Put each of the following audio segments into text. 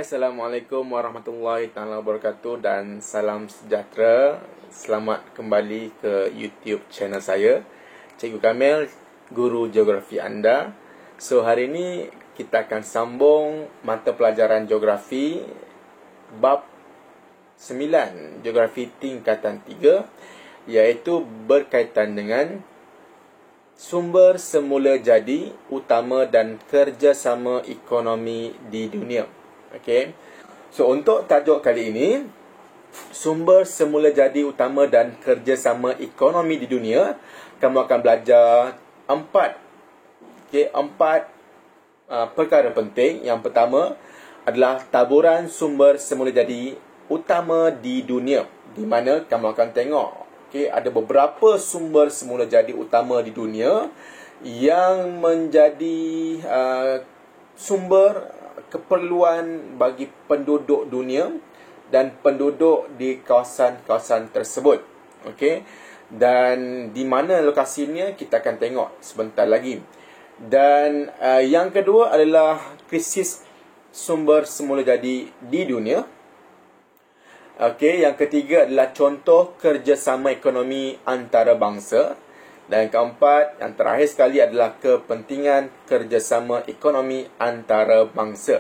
Assalamualaikum warahmatullahi wabarakatuh dan salam sejahtera. Selamat kembali ke YouTube channel saya, Cikgu Kamil, Guru Geografi anda. So, hari ini kita akan sambung mata pelajaran geografi bab 9, geografi tingkatan 3, iaitu berkaitan dengan sumber semula jadi utama dan kerjasama ekonomi di dunia. Okay. So, untuk tajuk kali ini, sumber semula jadi utama dan kerjasama ekonomi di dunia, kamu akan belajar empat perkara penting. Yang pertama adalah taburan sumber semula jadi utama di dunia, di mana kamu akan tengok ada beberapa sumber semula jadi utama di dunia yang menjadi sumber keperluan bagi penduduk dunia dan penduduk di kawasan-kawasan tersebut. Okey. Dan di mana lokasinya kita akan tengok sebentar lagi. Dan yang kedua adalah krisis sumber semula jadi di dunia. Okey, yang ketiga adalah contoh kerjasama ekonomi antarabangsa. Dan yang keempat, yang terakhir sekali adalah kepentingan kerjasama ekonomi antarabangsa.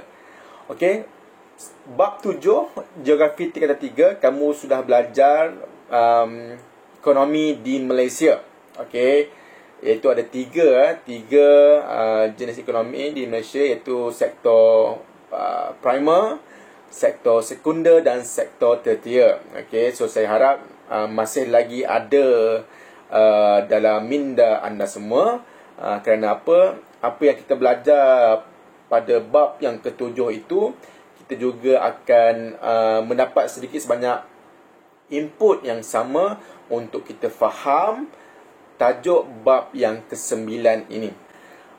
Okey, bab 7, geografi tingkatan 3, kamu sudah belajar ekonomi di Malaysia. Okey, iaitu ada tiga jenis ekonomi di Malaysia, iaitu sektor primer, sektor sekunder dan sektor tertier. Okey, so saya harap masih lagi ada dalam minda anda semua. Kerana apa yang kita belajar pada bab yang ketujuh itu, kita juga akan mendapat sedikit sebanyak input yang sama untuk kita faham tajuk bab yang ke-9 ini.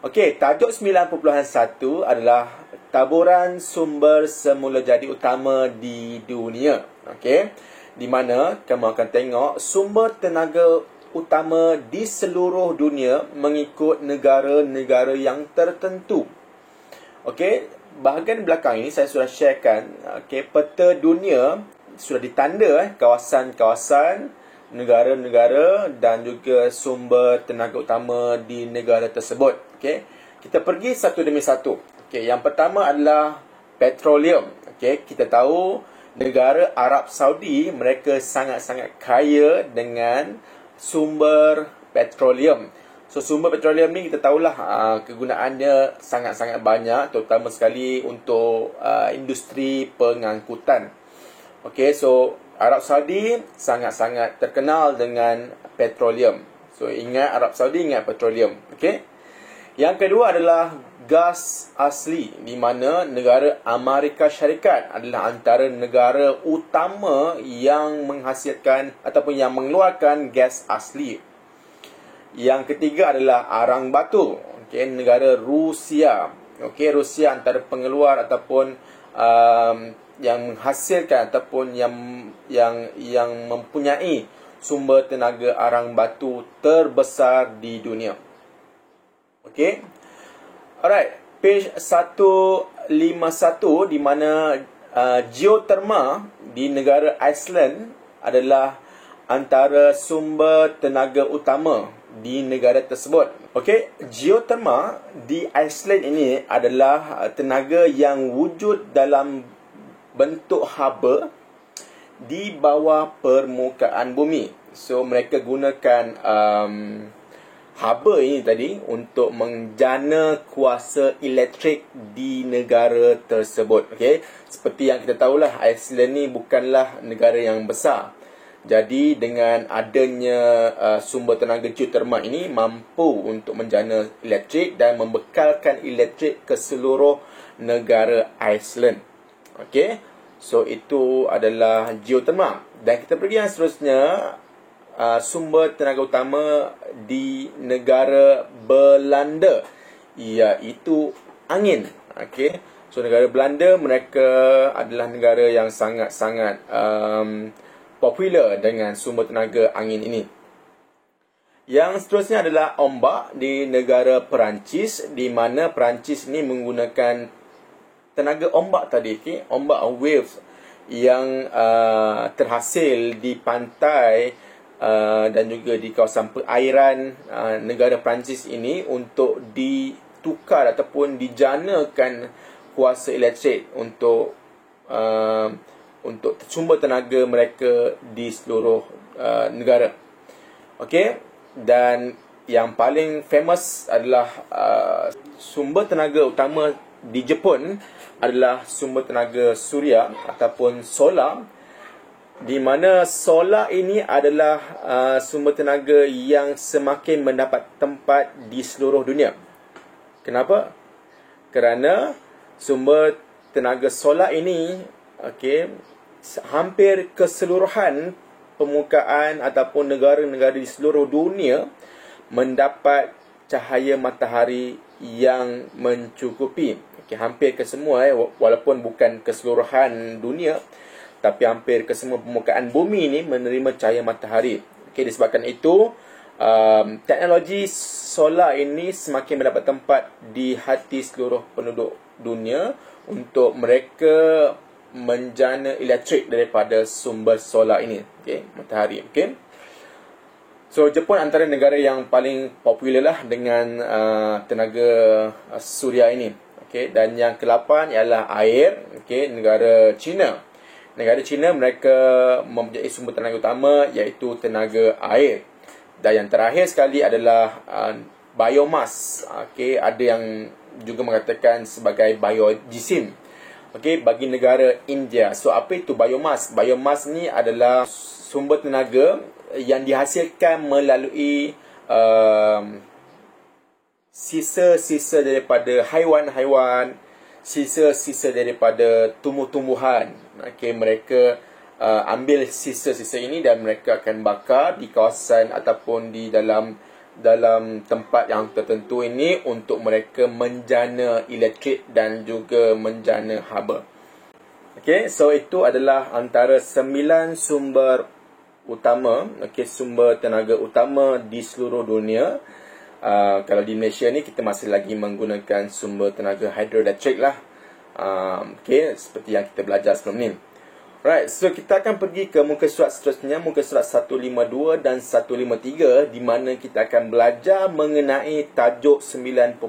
Okey, tajuk 9.1 adalah taburan sumber semula jadi utama di dunia. Okey, di mana kamu akan tengok sumber tenaga utama di seluruh dunia mengikut negara-negara yang tertentu. Okey, bahagian belakang ini saya sudah sharekan peta dunia, sudah ditanda kawasan-kawasan, negara-negara dan juga sumber tenaga utama di negara tersebut. Okey, kita pergi satu demi satu. Okey, yang pertama adalah petroleum. Okey, kita tahu negara Arab Saudi, mereka sangat-sangat kaya dengan sumber petroleum. So, sumber petroleum ni kita tahulah kegunaannya sangat-sangat banyak, terutama sekali untuk industri pengangkutan. Okey, so Arab Saudi sangat-sangat terkenal dengan petroleum. So, ingat Arab Saudi, ingat petroleum. Okey. Yang kedua adalah gas asli, di mana negara Amerika Syarikat adalah antara negara utama yang menghasilkan ataupun yang mengeluarkan gas asli. Yang ketiga adalah arang batu. Okey, negara Rusia. Okey, Rusia antara pengeluar ataupun yang menghasilkan ataupun yang mempunyai sumber tenaga arang batu terbesar di dunia. Okey. Alright, page 151, di mana geoterma di negara Iceland adalah antara sumber tenaga utama di negara tersebut. Okey, geoterma di Iceland ini adalah tenaga yang wujud dalam bentuk haba di bawah permukaan bumi. So, mereka gunakan haba ini tadi untuk menjana kuasa elektrik di negara tersebut. Okey, seperti yang kita tahulah, Iceland ni bukanlah negara yang besar. Jadi dengan adanya sumber tenaga geoterma ini mampu untuk menjana elektrik dan membekalkan elektrik ke seluruh negara Iceland. Okey, so itu adalah geoterma. Dan kita pergi yang seterusnya, sumber tenaga utama di negara Belanda, iaitu angin. Okey, so negara Belanda, mereka adalah negara yang sangat-sangat popular dengan sumber tenaga angin ini. Yang seterusnya adalah ombak di negara Perancis, di mana Perancis ini menggunakan tenaga ombak tadi, ombak waves yang terhasil di pantai dan juga di kawasan perairan negara Perancis ini untuk ditukar ataupun dijanakan kuasa elektrik untuk sumber tenaga mereka di seluruh negara. Okey, dan yang paling famous adalah sumber tenaga utama di Jepun adalah sumber tenaga suria ataupun solar, di mana solar ini adalah sumber tenaga yang semakin mendapat tempat di seluruh dunia. Kenapa? Kerana sumber tenaga solar ini, hampir keseluruhan permukaan ataupun negara-negara di seluruh dunia mendapat cahaya matahari yang mencukupi. Hampir ke semua, walaupun bukan keseluruhan dunia, tapi hampir ke semua permukaan bumi ini menerima cahaya matahari. Disebabkan itu, teknologi solar ini semakin mendapat tempat di hati seluruh penduduk dunia untuk mereka menjana elektrik daripada sumber solar ini, matahari. So, Jepun antara negara yang paling popular lah dengan tenaga suria ini. Dan yang ke-8 ialah air. Negara China. Negara China mereka mempunyai sumber tenaga utama iaitu tenaga air. Dan yang terakhir sekali adalah biomass. Ada yang juga mengatakan sebagai biojisim. Bagi negara India. So, apa itu biomass? Biomass ni adalah sumber tenaga yang dihasilkan melalui sisa-sisa daripada haiwan-haiwan, sisa-sisa daripada tumbuh-tumbuhan. Mereka ambil sisa-sisa ini dan mereka akan bakar di kawasan ataupun di dalam tempat yang tertentu ini untuk mereka menjana elektrik dan juga menjana haba. So itu adalah antara 9 sumber utama, sumber tenaga utama di seluruh dunia. Kalau di Malaysia ni kita masih lagi menggunakan sumber tenaga hidroelektrik lah. Seperti yang kita belajar sebelum ni. Right, so kita akan pergi ke muka surat seterusnya, muka surat 152 dan 153, di mana kita akan belajar mengenai tajuk 9.2,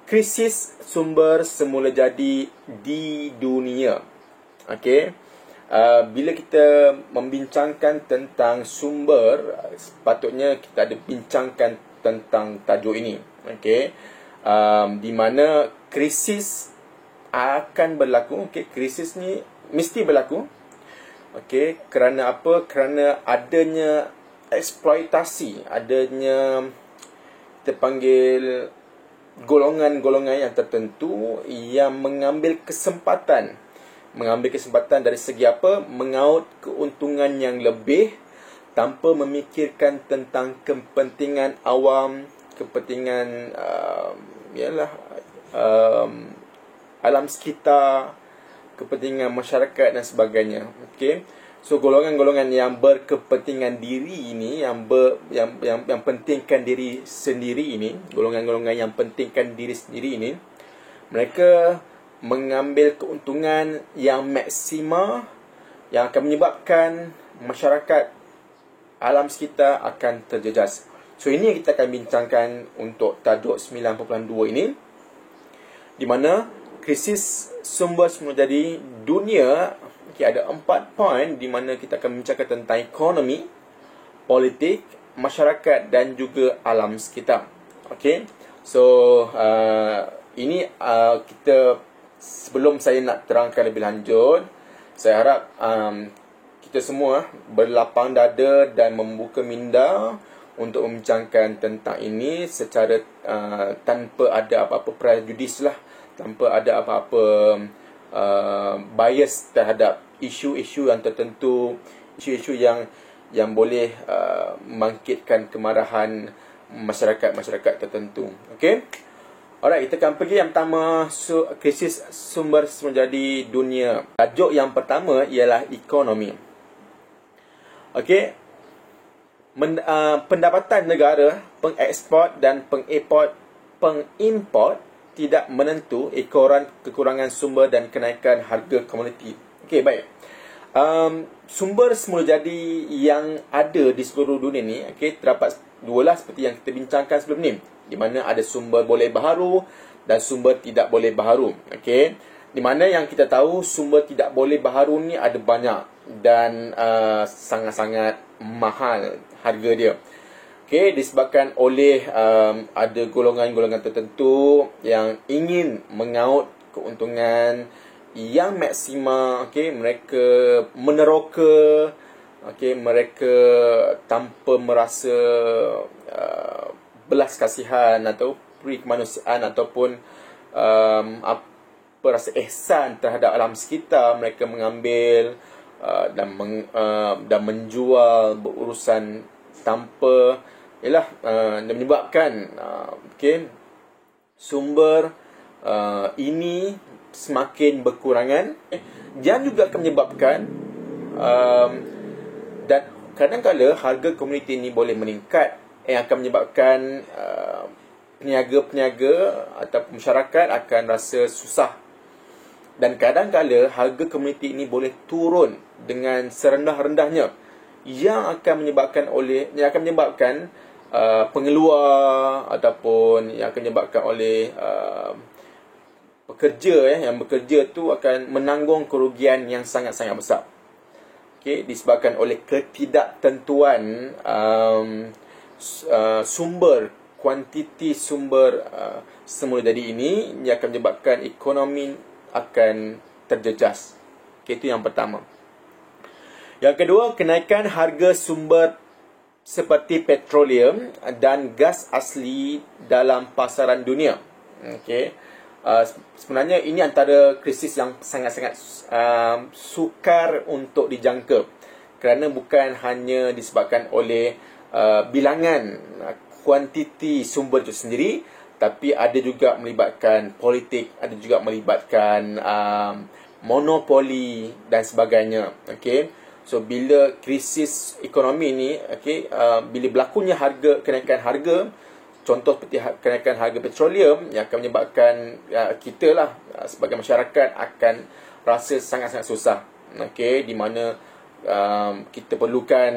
krisis sumber semula jadi di dunia. Bila kita membincangkan tentang sumber, sepatutnya kita ada bincangkan tentang tajuk ini. Di mana krisis akan berlaku. Krisis ni mesti berlaku. Kerana apa? Kerana adanya eksploitasi, adanya, kita panggil, golongan-golongan yang tertentu yang mengambil kesempatan dari segi apa? Mengaut keuntungan yang lebih tanpa memikirkan tentang kepentingan awam, kepentingan alam sekitar, kepentingan masyarakat dan sebagainya. So golongan-golongan yang berkepentingan diri ini, yang pentingkan diri sendiri ini, golongan-golongan yang pentingkan diri sendiri ini, mereka mengambil keuntungan yang maksima yang akan menyebabkan masyarakat, alam sekitar akan terjejas. So ini yang kita akan bincangkan untuk tajuk 9.2 ini, di mana krisis sumber semula jadi dunia. Ada 4 poin di mana kita akan bincangkan tentang ekonomi, politik, masyarakat dan juga alam sekitar. So ini kita, sebelum saya nak terangkan lebih lanjut, saya harap kita semua berlapang dada dan membuka minda untuk membincangkan tentang ini secara tanpa ada apa-apa prejudis lah, tanpa ada apa-apa bias terhadap isu-isu yang tertentu, isu-isu yang boleh membangkitkan kemarahan masyarakat tertentu. Alright, kita akan pergi yang pertama, krisis sumber semula jadi dunia. Tajuk yang pertama ialah ekonomi. Pendapatan negara, pengeksport dan pengimport tidak menentu, ekoran kekurangan sumber dan kenaikan harga komoditi. Okey, baik. Sumber semula jadi yang ada di seluruh dunia ni, okey, terdapat dua lah seperti yang kita bincangkan sebelum ni, di mana ada sumber boleh baharu dan sumber tidak boleh baharu. Okey, di mana yang kita tahu sumber tidak boleh baharu ni ada banyak dan sangat-sangat mahal harga dia. Okey, disebabkan oleh ada golongan-golongan tertentu yang ingin mengaut keuntungan yang maksima. Okey, mereka meneroka, okey, mereka tanpa merasa belas kasihan atau peri kemanusiaan ataupun apa rasa ihsan terhadap alam sekitar, mereka mengambil dan menjual berurusan tanpa dan menyebabkan sumber ini semakin berkurangan, dan juga akan menyebabkan dan kadang-kadang harga komoditi ini boleh meningkat, yang akan menyebabkan peniaga-peniaga atau masyarakat akan rasa susah. Dan kadang-kadang harga komoditi ini boleh turun dengan serendah-rendahnya, yang akan menyebabkan pengeluar ataupun yang akan menyebabkan oleh pekerja yang bekerja tu akan menanggung kerugian yang sangat-sangat besar. Okey, disebabkan oleh ketidaktentuan sumber, kuantiti sumber semula jadi ini, yang akan menyebabkan ekonomi akan terjejas. Okey, itu yang pertama. Yang kedua, kenaikan harga sumber seperti petroleum dan gas asli dalam pasaran dunia. Okey. Sebenarnya ini antara krisis yang sangat-sangat sukar untuk dijangka, kerana bukan hanya disebabkan oleh bilangan kuantiti sumber itu sendiri, tapi ada juga melibatkan politik, ada juga melibatkan monopoli dan sebagainya. Okey. So bila krisis ekonomi ni, bila berlakunya kenaikan harga, contoh seperti kenaikan harga petroleum, yang akan menyebabkan kita lah sebagai masyarakat akan rasa sangat-sangat susah. Okey, di mana kita perlukan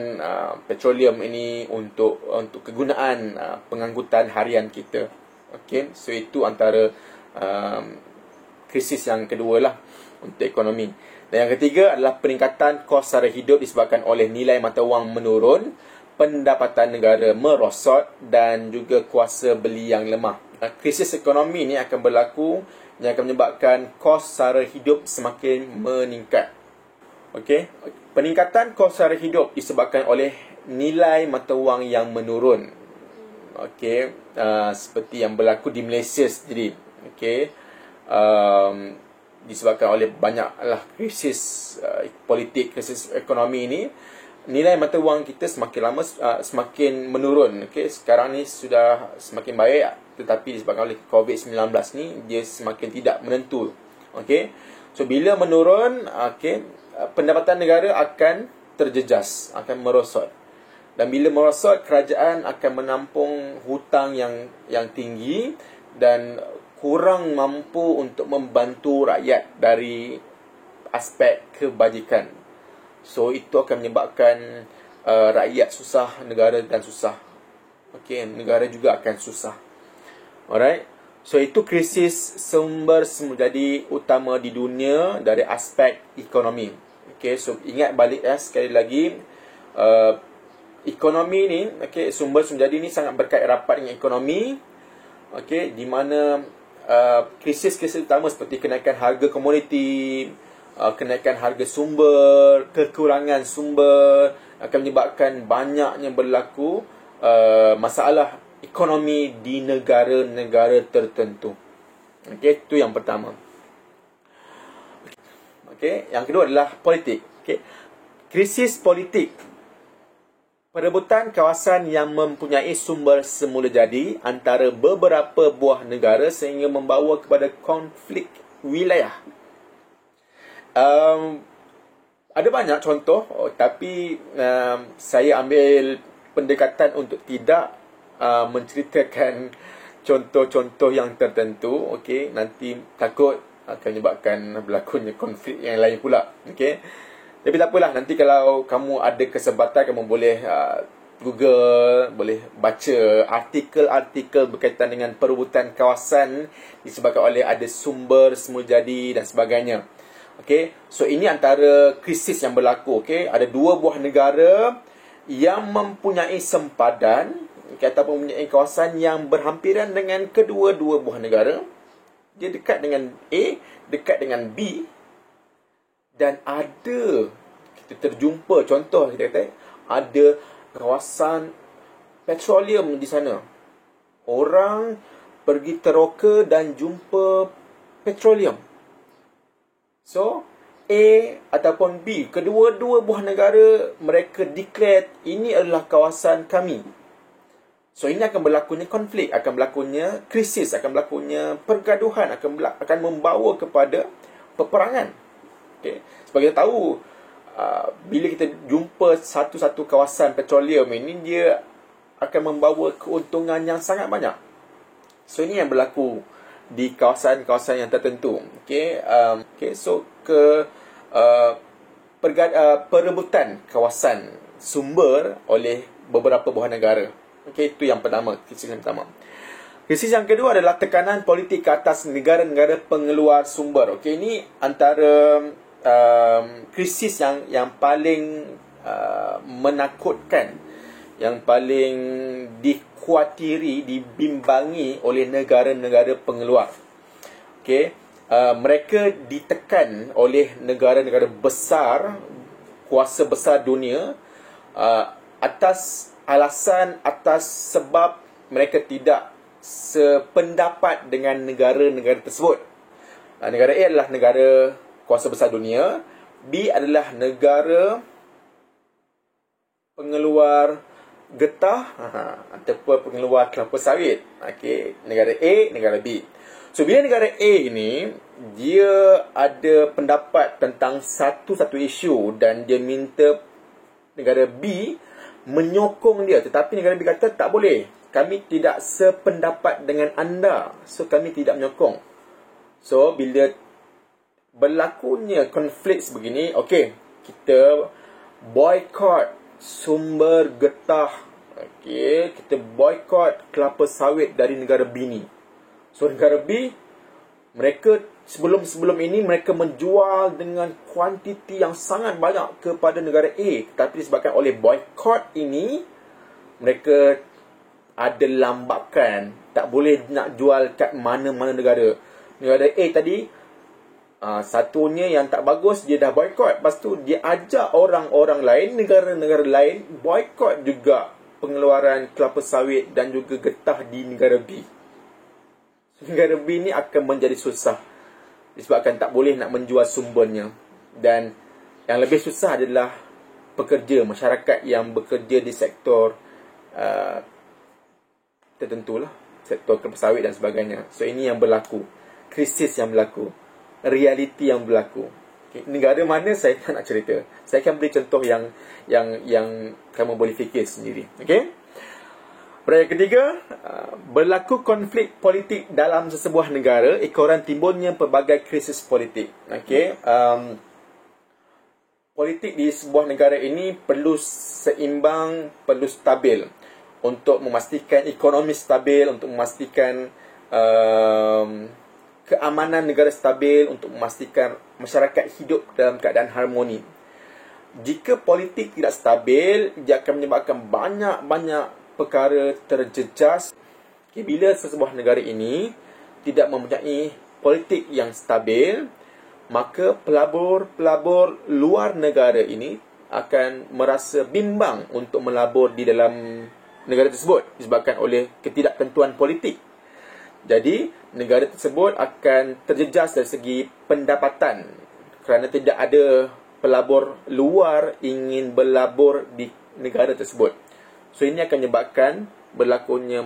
petroleum ini untuk kegunaan pengangkutan harian kita. Okey, so itu antara krisis yang kedua lah untuk ekonomi. Dan yang ketiga adalah peningkatan kos sara hidup disebabkan oleh nilai mata wang menurun, pendapatan negara merosot dan juga kuasa beli yang lemah. Krisis ekonomi ini akan berlaku, yang akan menyebabkan kos sara hidup semakin meningkat. Okey, peningkatan kos sara hidup disebabkan oleh nilai mata wang yang menurun. Okey, seperti yang berlaku di Malaysia sendiri. Okey, disebabkan oleh banyaklah krisis politik, krisis ekonomi ini, nilai mata wang kita semakin lama semakin menurun. Okey, sekarang ni sudah semakin baik, tetapi disebabkan oleh COVID-19 ni dia semakin tidak menentu. Okey, so bila menurun, pendapatan negara akan terjejas, akan merosot. Dan bila merosot, kerajaan akan menampung hutang yang tinggi dan kurang mampu untuk membantu rakyat dari aspek kebajikan. So itu akan menyebabkan rakyat susah, negara dan susah. Okey, negara juga akan susah. Alright. So itu krisis sumber semula jadi utama di dunia dari aspek ekonomi. Okey, so ingat balik sekali lagi, ekonomi ni, sumber semula jadi ni sangat berkait rapat dengan ekonomi. Okey, di mana krisis-krisis utama seperti kenaikan harga komoditi, kenaikan harga sumber, kekurangan sumber akan menyebabkan banyaknya berlaku masalah ekonomi di negara-negara tertentu. Okey, itu yang pertama. Okey, yang kedua adalah politik. Okey, krisis politik. Perebutan kawasan yang mempunyai sumber semula jadi antara beberapa buah negara sehingga membawa kepada konflik wilayah. Ada banyak contoh, tapi saya ambil pendekatan untuk tidak menceritakan contoh-contoh yang tertentu, okey, nanti takut akan menyebabkan berlakunya konflik yang lain pula, okey. Tapi tak apalah, nanti kalau kamu ada kesempatan, kamu boleh Google, boleh baca artikel-artikel berkaitan dengan perebutan kawasan disebabkan oleh ada sumber semulajadi dan sebagainya. Okey, so ini antara krisis yang berlaku. Okey, ada dua buah negara yang mempunyai sempadan, ataupun mempunyai kawasan yang berhampiran dengan kedua-dua buah negara. Dia dekat dengan A, dekat dengan B, dan ada, kita terjumpa contoh, kita kata ada kawasan petroleum di sana. Orang pergi teroka dan jumpa petroleum. So A ataupun B, kedua-dua buah negara, mereka declare ini adalah kawasan kami. So ini akan berlakunya konflik, akan berlakunya krisis, akan berlakunya pergaduhan, akan membawa kepada peperangan. Okay. Sebagai kita tahu, bila kita jumpa satu-satu kawasan petroleum ini, dia akan membawa keuntungan yang sangat banyak. So ini yang berlaku di kawasan-kawasan yang tertentu. Okay. So perebutan kawasan sumber oleh beberapa buah negara. Okay, itu yang pertama, krisis yang pertama. Krisis yang kedua adalah tekanan politik ke atas negara-negara pengeluar sumber. Okay, ini antara krisis yang paling menakutkan, yang paling dikhawatiri, dibimbangi oleh negara-negara pengeluar. Okay, mereka ditekan oleh negara-negara besar, kuasa besar dunia, atas sebab mereka tidak sependapat dengan negara-negara tersebut. Negara A adalah negara kuasa besar dunia, B adalah negara pengeluar getah ataupun pengeluar kelapa sawit. Okey, negara A, negara B. So bila negara A ini dia ada pendapat tentang satu isu dan dia minta negara B menyokong dia, tetapi negara B kata tak boleh, kami tidak sependapat dengan anda, so kami tidak menyokong. So bila berlakunya konflik sebegini, okey, kita boycott sumber getah, okey, kita boycott kelapa sawit dari negara B ni. So negara B, mereka sebelum ini mereka menjual dengan kuantiti yang sangat banyak kepada negara A, tetapi disebabkan oleh boycott ini, mereka ada lambakan, tak boleh nak jual kat mana-mana negara. Negara A tadi, satunya yang tak bagus, dia dah boycott. Lepas tu dia ajak orang-orang lain, negara-negara lain boycott juga pengeluaran kelapa sawit dan juga getah di negara B. Negara B ni akan menjadi susah disebabkan tak boleh nak menjual sumbernya. Dan yang lebih susah adalah pekerja, masyarakat yang bekerja di sektor tertentulah, sektor kelapa sawit dan sebagainya. So ini yang berlaku, krisis yang berlaku, realiti yang berlaku. Okay. Negara mana saya tak nak cerita. Saya akan beri contoh yang kamu boleh fikir sendiri. Okey. Perkara ketiga, berlaku konflik politik dalam sesebuah negara, ekoran timbulnya pelbagai krisis politik. Okey. Politik di sebuah negara ini perlu seimbang, perlu stabil untuk memastikan ekonomi stabil, untuk memastikan keamanan negara stabil, untuk memastikan masyarakat hidup dalam keadaan harmoni. Jika politik tidak stabil, dia akan menyebabkan banyak-banyak perkara terjejas. Okay, bila sesebuah negara ini tidak mempunyai politik yang stabil, maka pelabur-pelabur luar negara ini akan merasa bimbang untuk melabur di dalam negara tersebut disebabkan oleh ketidaktentuan politik. Jadi, negara tersebut akan terjejas dari segi pendapatan kerana tidak ada pelabur luar ingin berlabur di negara tersebut. So, ini akan menyebabkan berlakunya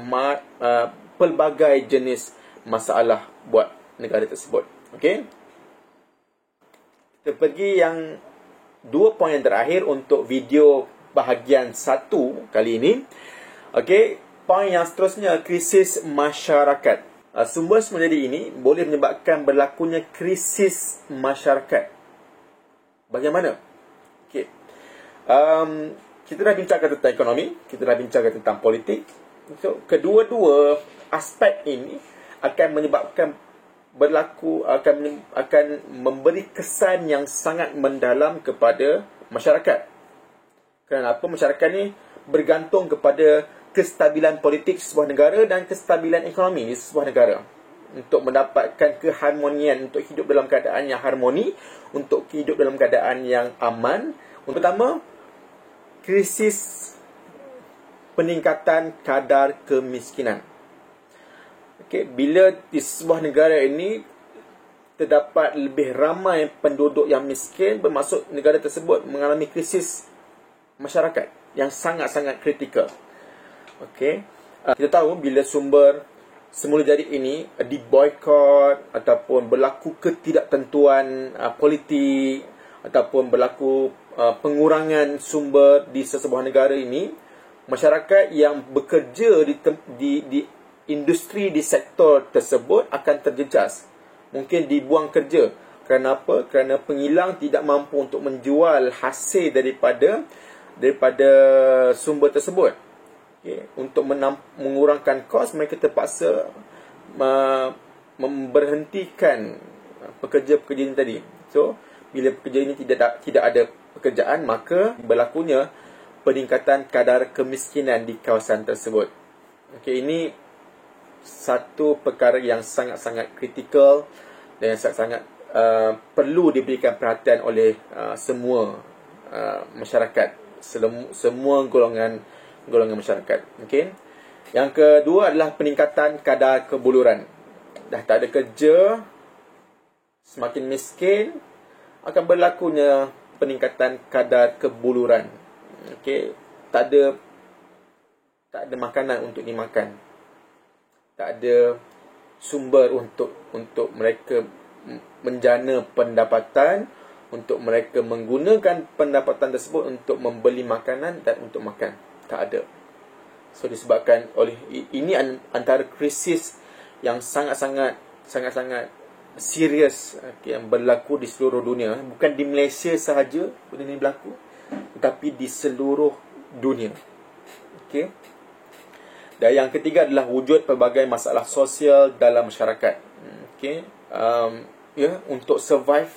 pelbagai jenis masalah buat negara tersebut. Okey? Kita pergi yang 2 poin yang terakhir untuk video bahagian 1 kali ini. Okey, poin yang seterusnya, krisis masyarakat. Sumber semula jadi ini boleh menyebabkan berlakunya krisis masyarakat. Bagaimana? Okey. Kita dah bincangkan tentang ekonomi, kita dah bincangkan tentang politik. So, kedua-dua aspek ini akan menyebabkan akan memberi kesan yang sangat mendalam kepada masyarakat. Kenapa? Masyarakat ni bergantung kepada kestabilan politik sebuah negara dan kestabilan ekonomi di sebuah negara. Untuk mendapatkan keharmonian, untuk hidup dalam keadaan yang harmoni, untuk hidup dalam keadaan yang aman. Untuk pertama, krisis peningkatan kadar kemiskinan. Okay, bila di sebuah negara ini terdapat lebih ramai penduduk yang miskin, bermaksud negara tersebut mengalami krisis masyarakat yang sangat-sangat kritikal. Okay. Kita tahu bila sumber semula jadi ini diboykot ataupun berlaku ketidaktentuan politik ataupun berlaku pengurangan sumber di sesebuah negara ini, masyarakat yang bekerja di industri di sektor tersebut akan terjejas. Mungkin dibuang kerja. Kerana apa? Kerana pengilang tidak mampu untuk menjual hasil daripada sumber tersebut. Okay. Untuk mengurangkan kos, mereka terpaksa memberhentikan pekerja-pekerja ini tadi. So, bila pekerja ini tidak ada pekerjaan, maka berlakunya peningkatan kadar kemiskinan di kawasan tersebut. Okay, ini satu perkara yang sangat-sangat kritikal dan yang sangat-sangat perlu diberikan perhatian oleh semua masyarakat, semua golongan masyarakat. Okay. Yang kedua adalah peningkatan kadar kebuluran. Dah tak ada kerja, semakin miskin, akan berlakunya peningkatan kadar kebuluran. Okay. Tak ada makanan untuk dimakan. Tak ada sumber untuk mereka menjana pendapatan, untuk mereka menggunakan pendapatan tersebut untuk membeli makanan dan untuk makan. Tak ada. So disebabkan oleh ini antara krisis yang sangat-sangat serius, okay, yang berlaku di seluruh dunia. Bukan di Malaysia sahaja benda ini berlaku, tetapi di seluruh dunia. Okay. Dan yang ketiga adalah wujud pelbagai masalah sosial dalam masyarakat. Okay. Untuk survive,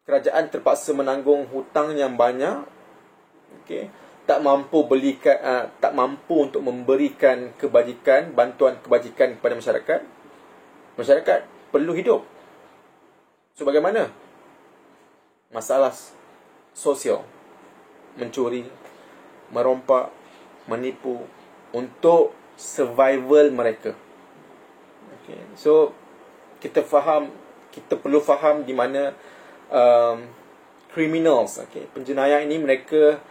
kerajaan terpaksa menanggung hutang yang banyak. Okay. Tak mampu untuk memberikan kebajikan, bantuan kebajikan kepada masyarakat. Masyarakat perlu hidup. So bagaimana? Masalah sosial. Mencuri, merompak, menipu untuk survival mereka. Okay. So kita perlu faham di mana criminals, okay, penjenayah ini mereka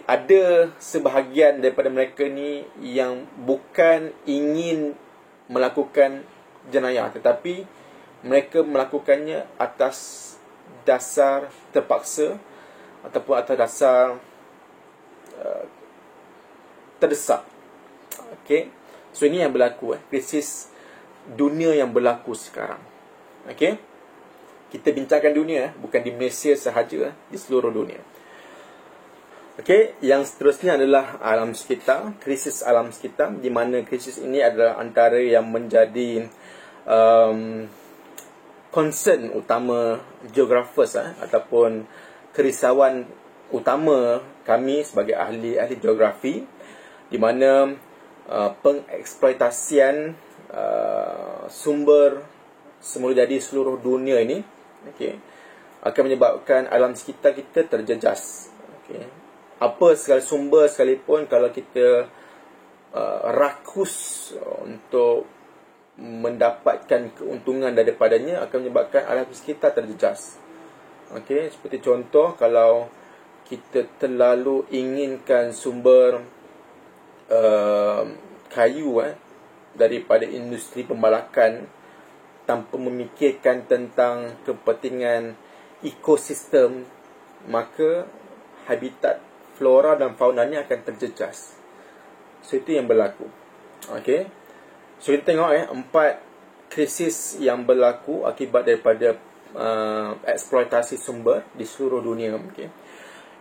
ada sebahagian daripada mereka ni yang bukan ingin melakukan jenayah, tetapi mereka melakukannya atas dasar terpaksa ataupun atas dasar terdesak. Okay. So ini yang berlaku, krisis dunia yang berlaku sekarang. Okay. Kita bincangkan dunia, bukan di Malaysia sahaja, di seluruh dunia. Okay. Yang seterusnya adalah alam sekitar, krisis alam sekitar, di mana krisis ini adalah antara yang menjadi concern utama geographers ataupun kerisauan utama kami sebagai ahli geografi, di mana pengeksploitasian sumber semula jadi seluruh dunia ini, okay, akan menyebabkan alam sekitar kita terjejas. Okay. Apa segala sumber sekalipun, kalau kita rakus untuk mendapatkan keuntungan daripadanya, akan menyebabkan alam sekitar terjejas. Okay. Seperti contoh, kalau kita terlalu inginkan sumber kayu daripada industri pembalakan tanpa memikirkan tentang kepentingan ekosistem, maka habitat flora dan faunanya akan terjejas. So itu yang berlaku. Okay. So kita tengok 4 krisis yang berlaku akibat daripada eksploitasi sumber di seluruh dunia. Okay.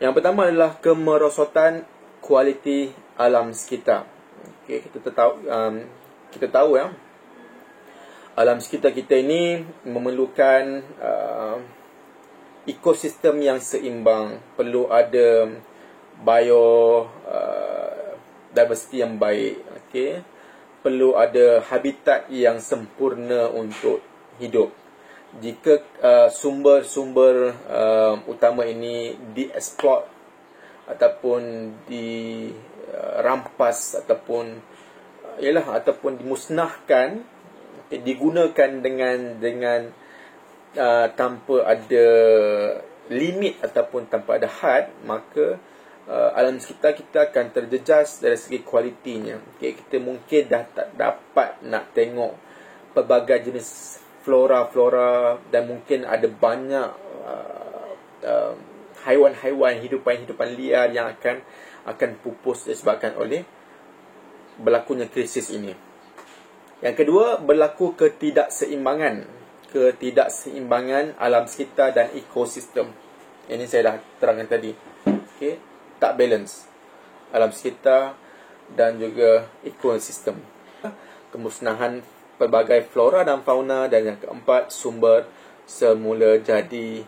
Yang pertama adalah kemerosotan kualiti alam sekitar. Okay, kita tahu ya, alam sekitar kita ini memerlukan ekosistem yang seimbang, perlu ada diversity yang baik. Okay. Perlu ada habitat yang sempurna untuk hidup. Jika sumber-sumber utama ini dieksploit ataupun dirampas ataupun dimusnahkan, digunakan dengan tanpa ada limit ataupun tanpa ada had, maka alam sekitar kita akan terjejas dari segi kualitinya. Okay, kita mungkin dah tak dapat nak tengok pelbagai jenis flora dan mungkin ada banyak haiwan-haiwan, hidupan liar yang akan pupus disebabkan oleh berlakunya krisis ini. Yang kedua, berlaku ketidakseimbangan alam sekitar dan ekosistem. Ini saya dah terangkan tadi. Okay, tak balance alam sekitar dan juga ekosistem. Kemusnahan pelbagai flora dan fauna, dan yang keempat, sumber semula jadi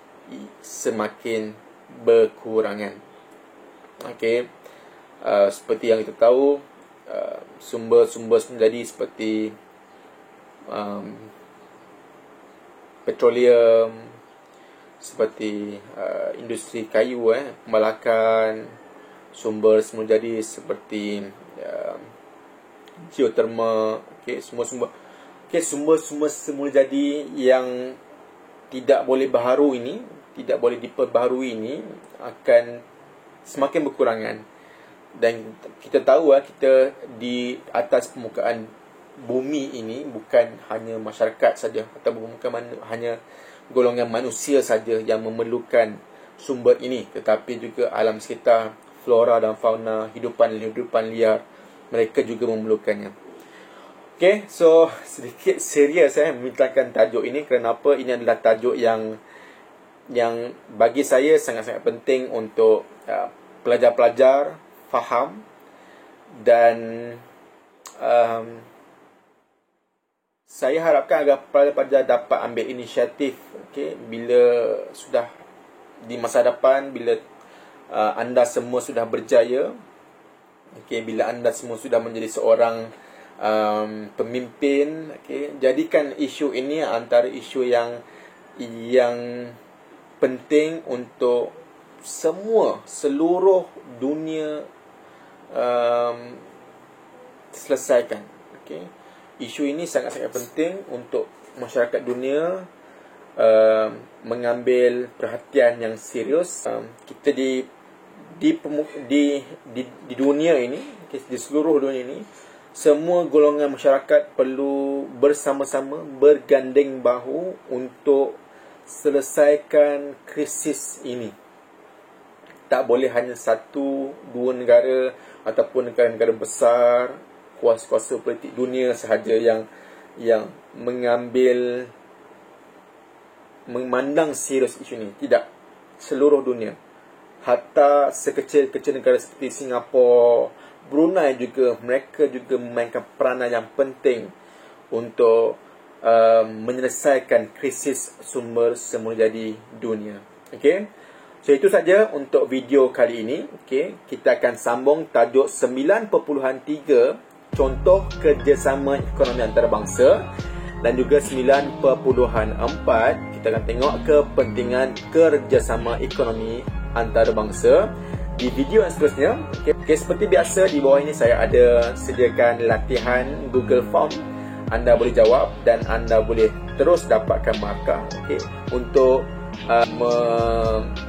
semakin berkurangan. Okey, seperti yang kita tahu, sumber-sumber jadi seperti petroleum, seperti industri kayu, pembalakan, sumber semula jadi seperti geotermal. Okey, sumber-sumber semula jadi yang tidak boleh diperbaharui ini akan semakin berkurangan. Dan kita tahu kita di atas permukaan bumi ini bukan hanya masyarakat saja, atau bukan hanya golongan manusia saja yang memerlukan sumber ini, tetapi juga alam sekitar, flora dan fauna, hidupan liar, mereka juga memerlukannya. Okay, so sedikit serius memintahkan tajuk ini. Kenapa? Ini adalah tajuk yang bagi saya sangat-sangat penting untuk pelajar-pelajar faham, dan saya harapkan agar pelajar-pelajar dapat ambil inisiatif. Okay, bila sudah di masa depan, bila anda semua sudah berjaya, okay, bila anda semua sudah menjadi seorang pemimpin, okay, jadikan isu ini antara isu yang penting untuk seluruh dunia selesaikan. Okay. Isu ini sangat-sangat penting untuk masyarakat dunia mengambil perhatian yang serius. Kita di dunia ini, okay, di seluruh dunia ini, semua golongan masyarakat perlu bersama-sama bergandeng bahu untuk selesaikan krisis ini. Tak boleh hanya 1-2 negara ataupun negara-negara besar, kuasa-kuasa politik dunia sahaja yang memandang serius isu ini. Tidak, seluruh dunia. Hatta sekecil-kecil negara seperti Singapura, Brunei juga, mereka juga memainkan peranan yang penting untuk menyelesaikan krisis sumber semula jadi dunia. Okey. So itu saja untuk video kali ini. Okey, kita akan sambung tajuk 9.3, contoh kerjasama ekonomi antarabangsa, dan juga 9.4 kita akan tengok kepentingan kerjasama ekonomi antarabangsa di video yang seterusnya. Okay, seperti biasa di bawah ini saya ada sediakan latihan Google Form. Anda boleh jawab dan anda boleh terus dapatkan markah, okay, untuk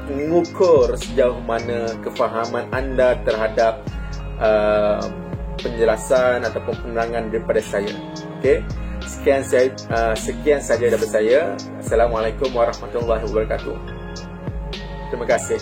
mengukur sejauh mana kefahaman anda terhadap penjelasan ataupun penerangan daripada saya. Okay, sekian saja daripada saya. Assalamualaikum warahmatullahi wabarakatuh. Terima kasih.